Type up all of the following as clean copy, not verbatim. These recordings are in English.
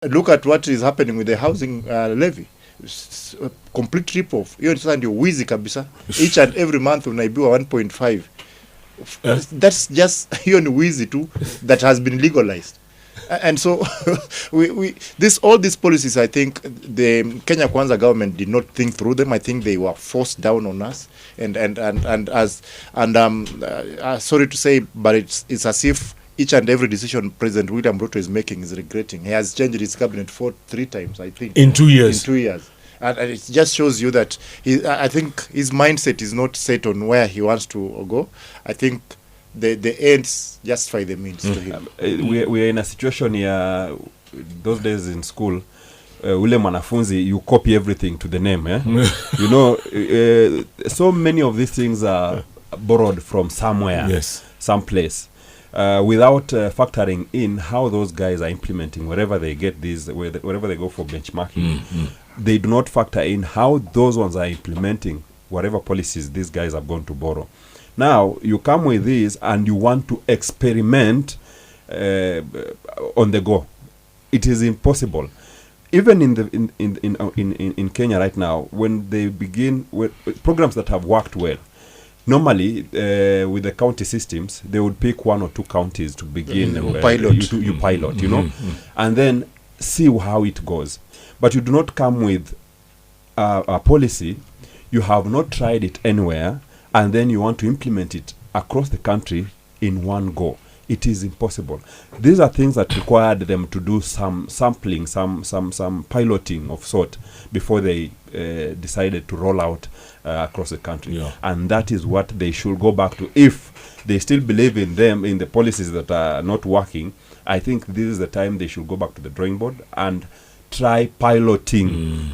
Look at what is happening with the housing levy. A complete rip-off. Hiyo ndio wizi kabisa. Each and every month unaibiwa 1.5. That's just hiyo ni wizi too that has been legalized. And so all these policies, I think the Kenya Kwanza government did not think through them. I think they were forced down on us, sorry to say, but it's as if each and every decision President William Ruto is making is regretting. He has changed his cabinet 3 times, I think. In 2 years. In 2 years. And it just shows you that I think his mindset is not set on where he wants to go. I think the ends justify the means to him. We are in a situation here, those days in school, ule mwanafunzi, you copy everything to the name. You know, so many of these things are borrowed from somewhere, someplace. Without factoring in how those guys are implementing wherever they get these, wherever they go for benchmarking, they do not factor in how those ones are implementing whatever policies these guys are going to borrow. Now you come with this and you want to experiment on the go. It is impossible. Even in Kenya right now, when they begin with programs that have worked well. Normally, with the county systems, they would pick 1 or 2 counties to begin. Pilot. You pilot, you know, and then see how it goes. But you do not come with a policy. You have not tried it anywhere, and then you want to implement it across the country in one go. It is impossible. These are things that required them to do some sampling, some piloting of sort before they decided to roll out across the country. And that is what they should go back to. If they still believe in them, in the policies that are not working, I think this is the time they should go back to the drawing board and try piloting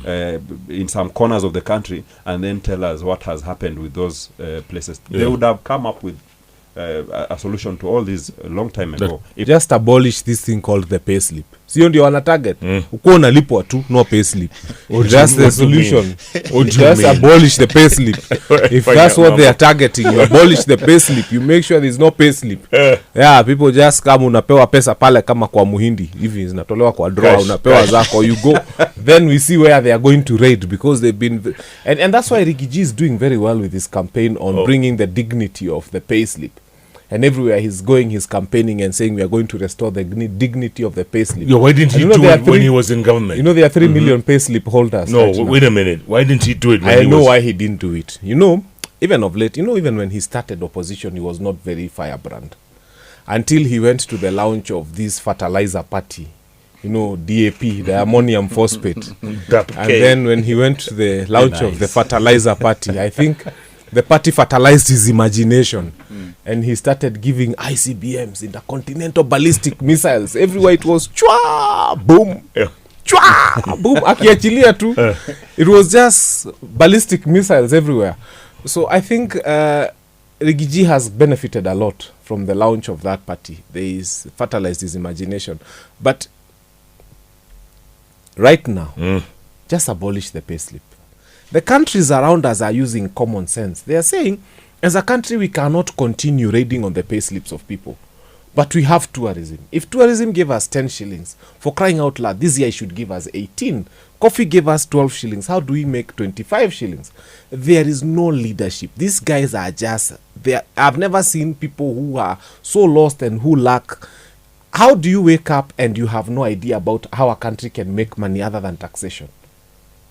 in some corners of the country, and then tell us what has happened with those places. They would have come up with a solution to all this a long time ago. Just abolish this thing called the pay slip. Sio ndio wana target. Uko unalipwa tu, no pay slip. That's the solution. Just abolish the pay slip. If that's what they are targeting, you abolish the pay slip. You make sure there's no pay slip. Yeah, people just come, unapewa pesa pale kama kwa muhindi. Hivi zinatolewa kwa draw, unapewa zako, you go. Then we see where they are going to raid, because they've been and that's why Rigiji is doing very well with his campaign on bringing the dignity of the pay slip. And everywhere he's going, he's campaigning and saying we are going to restore the dignity of the payslip. Why didn't he do it when he was in government? You know, there are 3 million payslip holders. No, wait a minute. Why didn't he do it when I know why he didn't do it. You know, even of late, even when he started opposition, he was not very firebrand. Until he went to the launch of this fertilizer party. You know, DAP, the ammonium phosphate. And then when he went to the launch of the fertilizer party, I think the party fertilized his imagination. And he started giving ICBMs, intercontinental ballistic missiles. Everywhere it was chwa, boom, chwa, boom. Akiachilia tu. It was just ballistic missiles everywhere. So I think Rigiji has benefited a lot from the launch of that party. He's fertilized his imagination. But right now, just abolish the payslip. The countries around us are using common sense. They are saying, as a country, we cannot continue raiding on the pay slips of people. But we have tourism. If tourism gave us 10 shillings, for crying out loud, this year it should give us 18. Coffee gave us 12 shillings. How do we make 25 shillings? There is no leadership. These guys are just... I've never seen people who are so lost and who lack... How do you wake up and you have no idea about how a country can make money other than taxation?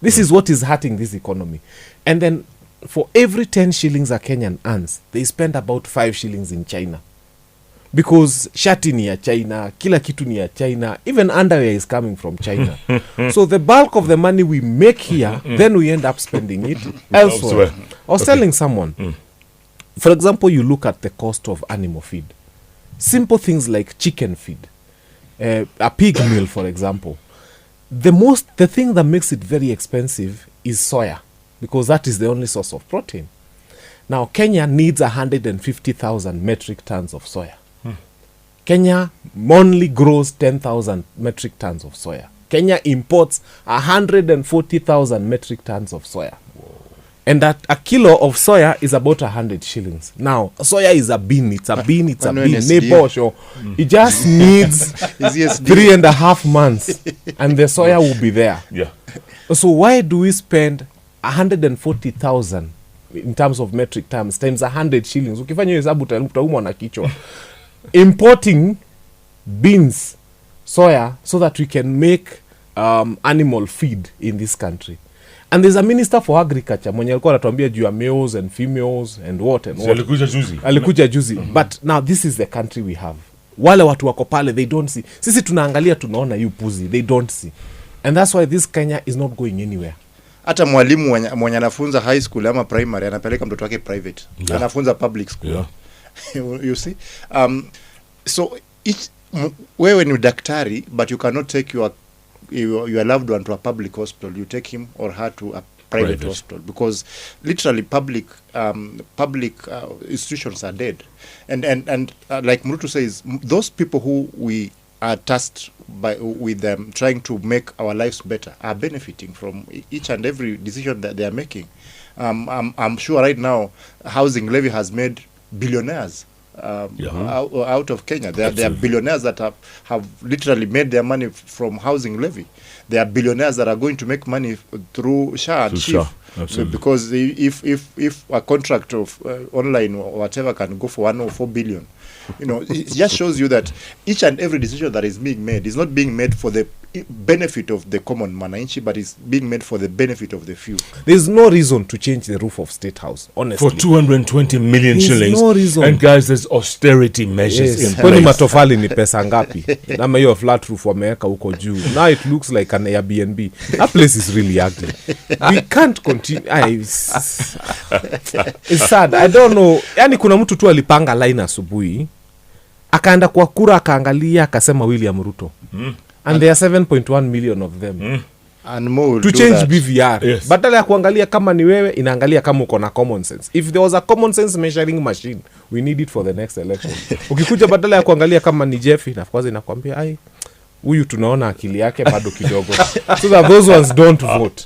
This is what is hurting this economy. And then... for every 10 shillings a Kenyan earns, they spend about 5 shillings in China. Because shati ni ya China, kila kitu ni ya China, even underwear is coming from China. So the bulk of the money we make here, then we end up spending it elsewhere. I was telling someone, for example, you look at the cost of animal feed. Simple things like chicken feed, a pig meal, for example. The thing that makes it very expensive is soya. Because that is the only source of protein. Now, Kenya needs 150,000 metric tons of soya. Kenya only grows 10,000 metric tons of soya. Kenya imports 140,000 metric tons of soya. and that a kilo of soya is about 100 shillings. Now, soya is a bean. It's a bean. It's a Ano bean. NSD? Nebosho. It just needs Is ESD? 3.5 months, and the soya will be there. Yeah. So why do we spend 140,000 in terms of metric tons times 100 shillings? Ukifanya hiyo hesabu utaumwa na kichwa. Importing beans, soya, so that we can make animal feed in this country. And there's a minister for agriculture mwenye alikuwa anatuambia juu ya males and females and what and what. Alikuja juzi. But now this is the country we have. Wale watu wako pale, they don't see. Sisi tunaangalia tunaona you puzi, they don't see. And that's why this Kenya is not going anywhere. Hata mwalimu mwenye anafunza high school ama primary anapeleka mtoto wake private. Yeah. Anafunza public school. Yeah. You see? So wewe ni daktari, but you cannot take your loved one to a public hospital. You take him or her to a private hospital, because literally public institutions are dead. And like Ruto says, those people who we are tasked with them trying to make our lives better are benefiting from each and every decision that they are making. I'm sure right now housing levy has made billionaires out of Kenya. There are billionaires that have literally made their money from housing levy. There are billionaires that are going to make money through SHA and CHIF. Because if a contract of online or whatever can go for 1 or 4 billion, it just shows you that each and every decision that is being made is not being made for the benefit of the common Mwananchi, but is being made for the benefit of the few. There's no reason to change the roof of State House, honestly. For 220 million There's shillings. No reason. And guys, there's austerity measures in Kwani place. matofali ni pesa ngapi? Nama hiyo flat roof wameweka huko juu. Now it looks like an Airbnb. That place is really ugly. We can't continue. It's sad. I don't know. Yani kuna mtu tu alipanga line asubuhi, akaenda kwa kura, akaangalia, akasema William Ruto. And there are 7.1 million of them. And more to do change that. BVR. Yes. Badala ya kuangalia kama ni wewe, inaangalia kama uko na common sense. If there was a common sense measuring machine, we need it for the next election. Ukikuja badala ya kuangalia kama ni Jeffy, na kwanza inakwambia huyu tunaona akili yake bado kidogo. So that those ones don't vote.